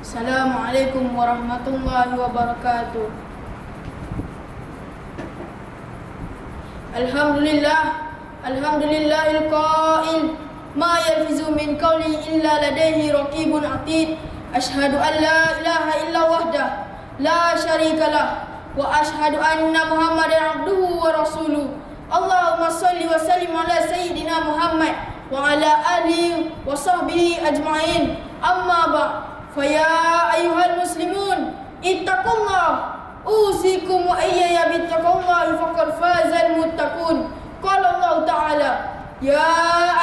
Assalamualaikum warahmatullahi wabarakatuh. Alhamdulillahil qail ma yalfizu min qawli illa ladayhi raqibun atid. Ashhadu an la ilaha illa wahdah la syarikalah wa ashhadu anna Muhammadan abduhu wa rasuluh. Allahumma salli wa sallim ala sayyidina Muhammad wa ala alihi wa sahbihi ajma'in. Amma ba'd. Faya ayyuhal muslimun, ittaqullah, usikum wa iyaya bittaqullah faqad fazal muttaqun. Qala Allah Ta'ala, ya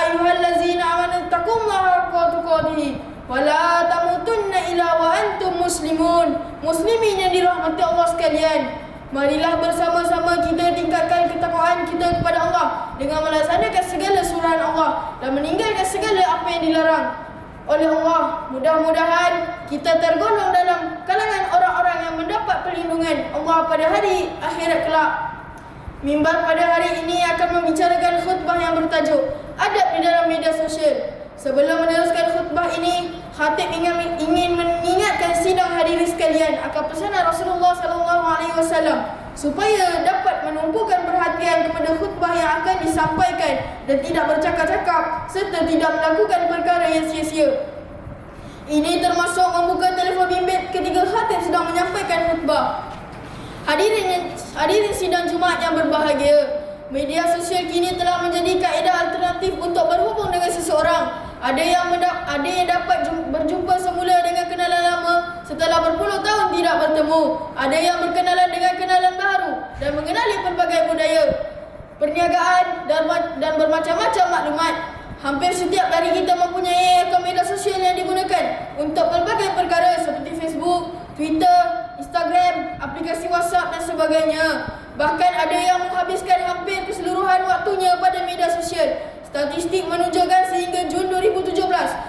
ayyuhallazina amanu ittaqullaha haqqa tuqatih wa la tamutunna illa wa antum muslimun. Muslimin yang dirahmati Allah sekalian, marilah bersama-sama kita tingkatkan ketakwaan kita kepada Allah dengan melaksanakan segala suruhan Allah dan meninggalkan segala apa yang dilarang oleh Allah. Mudah-mudahan kita tergolong dalam kalangan orang-orang yang mendapat perlindungan Allah pada hari akhirat kelak. Mimbar pada hari ini akan membicarakan khutbah yang bertajuk Adab di dalam media sosial. Sebelum meneruskan khutbah ini, khatib ingin mengingatkan sidang hadirin sekalian akan pesanan Rasulullah SAW supaya dapat menumpukan perhatian kepada khutbah yang akan disampaikan dan tidak bercakap-cakap serta tidak melakukan perkara yang sia-sia. Ini termasuk membuka telefon bimbit ketika khatib sedang menyampaikan khutbah. Hadirin sidang Jumaat yang berbahagia, media sosial kini telah menjadi kaedah alternatif untuk berhubung dengan seseorang. Ada yang dapat berjumpa semula dengan kenalan lama setelah berpuluh tahun tidak bertemu. Ada yang berkenalan dengan kenalan baru dan mengenali pelbagai budaya, perniagaan dan bermacam-macam maklumat. Hampir setiap dari kita mempunyai akaun media sosial yang digunakan untuk pelbagai perkara seperti Facebook, Twitter, Instagram, aplikasi WhatsApp dan sebagainya. Bahkan ada yang menghabiskan hampir keseluruhan waktunya pada media sosial. Statistik menunjukkan sehingga Jun 2017,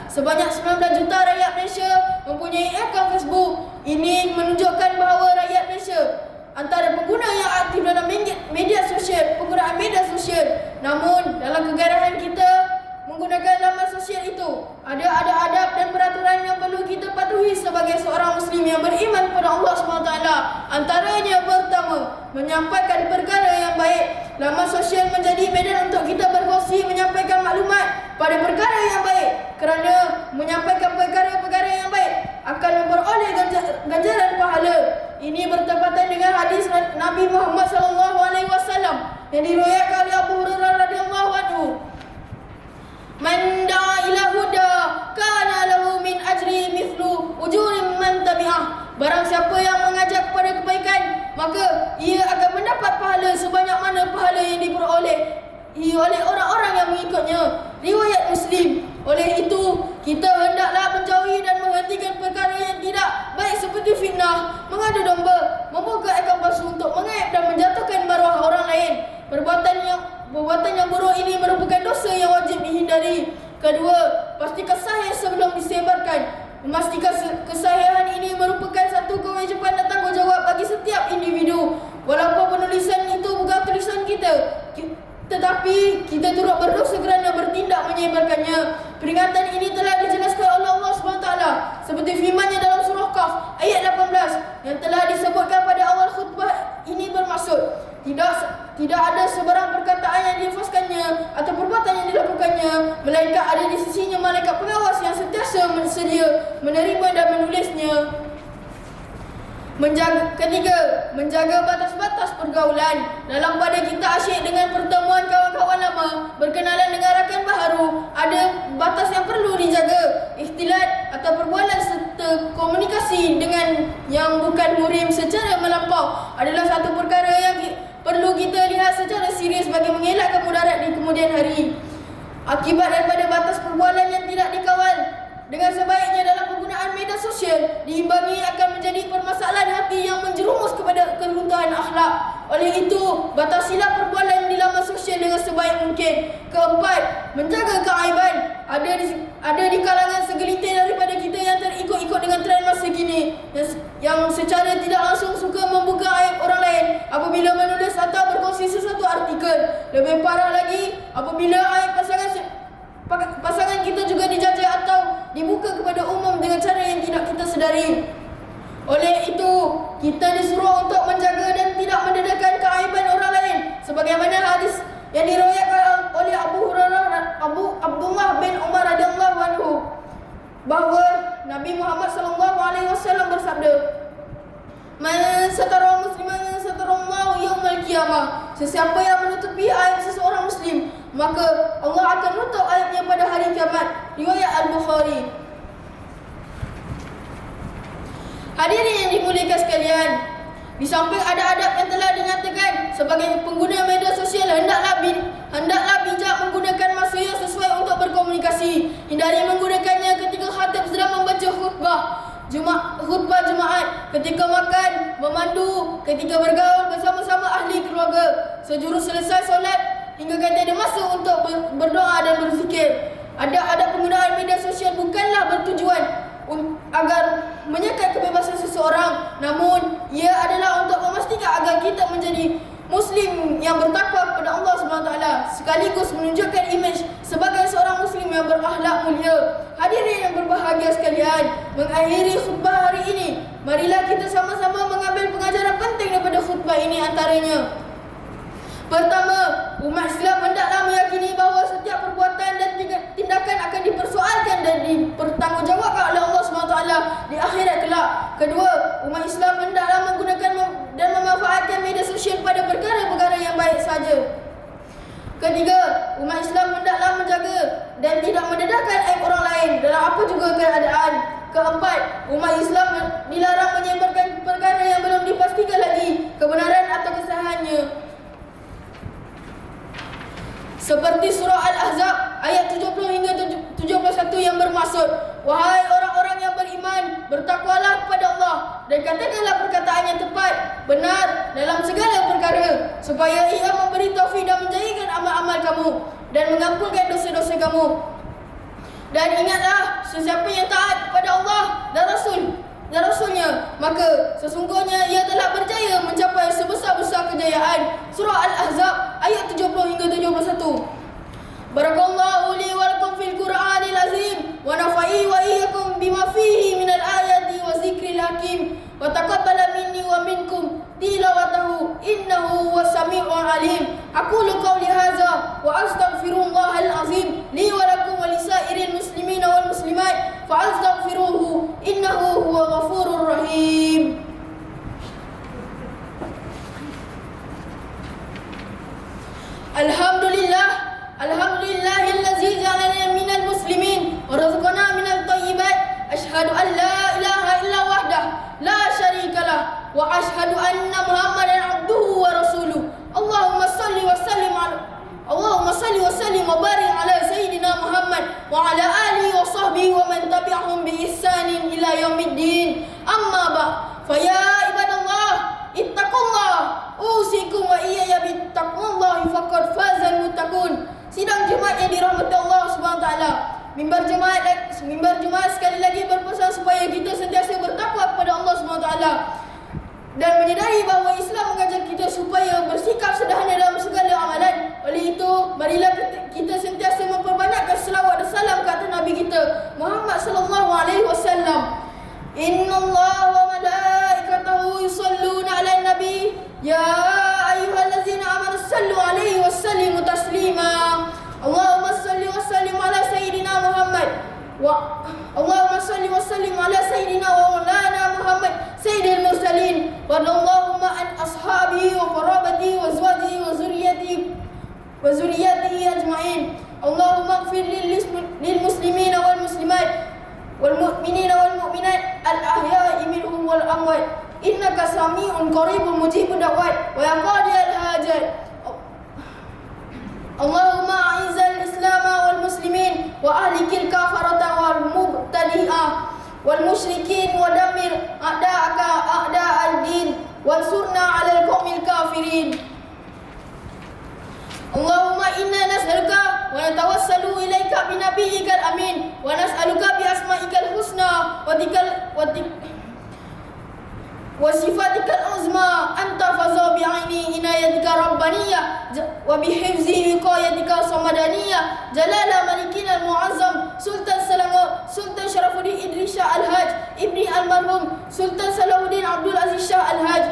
sebanyak 19 juta rakyat Malaysia mempunyai akaun Facebook. Ini menunjukkan bahawa rakyat Malaysia antara pengguna yang aktif dalam media sosial, penggunaan media sosial. Namun, dalam kegarahan kita menggunakan laman sosial itu, ada adab dan peraturan yang perlu kita patuhi sebagai seorang Muslim yang beriman kepada Allah SWT. Antaranya pertama, menyampaikan perkara yang baik. Laman sosial menjadi medan untuk kita berkongsi, menyampaikan maklumat pada perkara yang baik, kerana menyampaikan perkara-perkara yang baik akan memperoleh ganjaran pahala. Ini bertepatan dengan hadis Nabi Muhammad SAW yang diriwayatkan oleh Abu Hurairah radhiyallahu anhu. Man da'a ila huda kana lahu min ajri mithlu ujuri man tabi'ah. Barang siapa yang mengajak kepada kebaikan, maka ia akan mendapat pahala sebanyak mana pahala yang diperoleh oleh orang-orang yang mengikutnya. Riwayat Muslim. Oleh itu, kita hendaklah menjauhi dan menghentikan perkara yang tidak baik seperti fitnah, mengadu domba, membuka akaun palsu untuk mengaib dan menjatuhkan maruah orang lain. Perbuatan yang buruk ini merupakan dosa yang wajib dihindari. Kedua, pastikan sahih sebelum disebarkan. Memastikan kesahihan ini merupakan satu kewajipan dan tanggungjawab bagi setiap individu. Walaupun penulisan itu bukan tulisan kita, tetapi kita turut berdosa kerana bertindak menyebarkannya. Peringatan ini telah dijelaskan oleh Allah SWT seperti firman-Nya dalam surah Qaf ayat 18 yang telah disebutkan pada awal khutbah ini, bermaksud tidak ada sebarang perkataan yang dilafazkannya atau perbuatan yang dilakukannya, melainkan ada di sisinya malaikat pengawas yang sentiasa bersedia menerima dan menulisnya. Ketiga, menjaga batas-batas pergaulan. Dalam pada kita asyik dengan pertemuan kawan-kawan lama, berkenalan dengan rakan baru, ada batas yang perlu dijaga. Ikhtilat atau perbualan serta komunikasi dengan yang bukan muhrim secara melampau adalah satu perkara yang perlu kita lihat secara serius bagi mengelakkan mudarat di kemudian hari. Akibat daripada batas perbualan yang tidak dikawal dengan sebaiknya dalam penggunaan media sosial diimbangi akan menjadi permasalahan hati yang menjerumus kepada keruntuhan akhlak. Oleh itu, batasilah perbualan di laman sosial dengan sebaik mungkin. Keempat, menjaga keaiban. Ada di kalangan segelintir daripada kita yang terikut-ikut dengan trend masa kini, yang secara tidak langsung suka membuka aib orang lain apabila menulis atau berkongsi sesuatu artikel. Lebih parah lagi, apabila aib pasangan kita juga dijajah atau dibuka kepada umum dengan cara yang tidak kita sedari. Oleh itu, kita disuruh untuk menjaga dan tidak mendedahkan keaiban orang lain, sebagaimana hadis yang diriwayatkan oleh Abdullah bin Umar radhiyallahu anhu bahawa Nabi Muhammad sallallahu alaihi wasallam bersabda, "Man satara musliman satarallahu yaumal qiyamah." Sesiapa yang menutupi aib seseorang muslim, maka Allah akan menutup aibnya pada hari kiamat. Riwayat Al-Bukhari. Hadirin yang dimuliakan sekalian, di samping ada adab yang telah dinyatakan, sebagai pengguna media sosial hendaklah bijak menggunakan masa yang sesuai untuk berkomunikasi. Hindari menggunakannya ketika khatib sedang membaca khutbah Jumaat, ketika makan, memandu, ketika bergaul bersama-sama ahli keluarga, sejurus selesai solat, hingga tiada masa untuk berdoa dan berzikir. Ada penggunaan media sosial bukanlah bertujuan agar menyekat kebebasan seseorang, namun ia adalah untuk memastikan agar kita menjadi Muslim yang bertakwa kepada Allah SWT, sekaligus menunjukkan imej sebagai seorang Muslim yang berakhlak mulia. Hadirin yang berbahagia sekalian, mengakhiri khutbah hari ini, marilah kita sama-sama mengambil pengajaran penting daripada khutbah ini. Antaranya, pertama, umat Islam hendaklah meyakini bahawa setiap perbuatan dan tindakan akan dipersoalkan dan dipertanggungjawabkan oleh Allah SWT di akhirat kelak. Kedua, umat Islam hendaklah menggunakan dan memanfaatkan media sosial pada perkara-perkara yang baik saja. Ketiga, umat Islam hendaklah menjaga dan tidak mendedahkan aib orang lain dalam apa juga keadaan. Keempat, umat Islam dilarang menyebarkan perkara yang belum dipastikan lagi kebenaran atau kesahihannya. Seperti surah Al-Ahzab ayat 70 hingga 71 yang bermaksud, "Wahai orang-orang yang beriman, bertakwalah kepada Allah dan katakanlah perkataan yang tepat, benar dalam segala perkara, supaya Ia memberi taufik dan menjadikan amal-amal kamu dan mengampunkan dosa-dosa kamu. Dan ingatlah, sesiapa yang taat kepada Allah dan Rasulnya, maka sesungguhnya ia telah berjaya mencapai sebesar-besar kejayaan." Surah Al-Ahzab ayat 70 hingga 71. Barakallahu li wa lakum fil Qur'anil azim wa nafa'i wa iyyakum bima fihi minal ayati wa zikril hakim wa taqabbala minni wa minkum tilawatahu innahu was-sami'ul alim. Aqulu qawli hadza wa astaghfirullahal azim li wa lakum wa lisairil muslimina wal muslimat fa'astaghfiruhu innahu huwal ghafurur rahim. Alhamdulillahillazi ja'alana minal muslimin wa razaqana minat thayyibat. Asyhadu an la ilaha illa wahdah la syarikalah wa asyhadu anna Muhammadan abduhu wa rasuluh. Allahumma salli wa sallim wa barik ala sayyidina Muhammad wa ala alihi wa sahbihi wa man tabi'ahum bi ihsanin ila yaumiddin. Amma ba'd, fa ya ibadallah ittaqullah usikum wa iyaya bittaqwallahi faqad fazal muttaqun. Sidang Jumaat yang dirahmati Allah SWT, mimbar Jumaat sekali lagi berpesan supaya kita sentiasa bertakwa kepada Allah SWT dan menyedari bahawa Islam mengajar kita supaya bersikap sederhana dalam segala amalan. Oleh itu, marilah kita sentiasa memperbanyakkan selawat dan salam ke atas Nabi kita Muhammad sallallahu alaihi wasallam. Innallaha wa malaikatahu yusalluna 'alan nabi ya ayyuhallazina amanu sallu 'alaihi wa sallimu taslima. Allahumma salli wa sallim ala sayyidina Muhammad wa Allahumma salli wa sallim ala sayyidina wa maulana Muhammad sayyidil mursalin wa Allahumma an ashabihi wa qarabatihi wa azwajihi wa zurriyyatihi ajma'in. Allahumma ighfir lil muslimina wal muslimat wal mu'minina wal mu'minat al ahya'i minhum wal amwat innaka sami'un qaribun mujibud da'wat wa ya qadiyal hajat. Allahumma a'izzal islam wal muslimin wa ahlikil kafarata wal mubtadi'ah wal musyrikin wa damir a'da'aka a'da'ad din wansurna 'alal qaumil kafirin. Allahumma inna nas'aluka wa natawassalu ilaika bi nabiyyikal amin wa nas'aluka bi asma'ikal husna wa sifatikal uzma anta faza bi'aini inayatika rabbaniyah wa bihifzi wiqayatika samadaniyah jalala malikina al-mu'azzam Sultan Selangor Sultan Syarafuddin Idrisa Al-Haj Ibni almarhum Sultan Salahuddin Abdul Aziz Shah Al-Haj.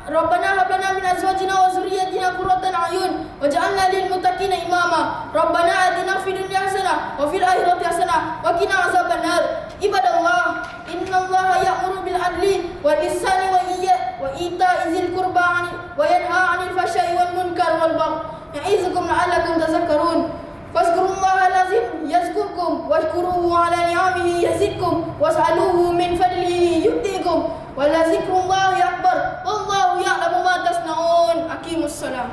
ربنا هب لنا من أزواجنا وذريتنا قرة أعين واجعلنا للمتقين إماما. ربنا آتنا في الدنيا حسنة وفي الآخرة حسنة وقنا عذاب النار. عباد الله إن الله يأمر بالعدل والإحسان وإيتاء ذي القربى وينهى عن الفحشاء والمنكر والبغي يعظكم لعلكم تذكرون. فاذكروا الله العظيم يذكركم واشكروه على نعمه يزدكم واسألوه من فضله يؤتكم ولذكر الله أكبر والله يعلم ما تصنعون. أقيموا الصلاة.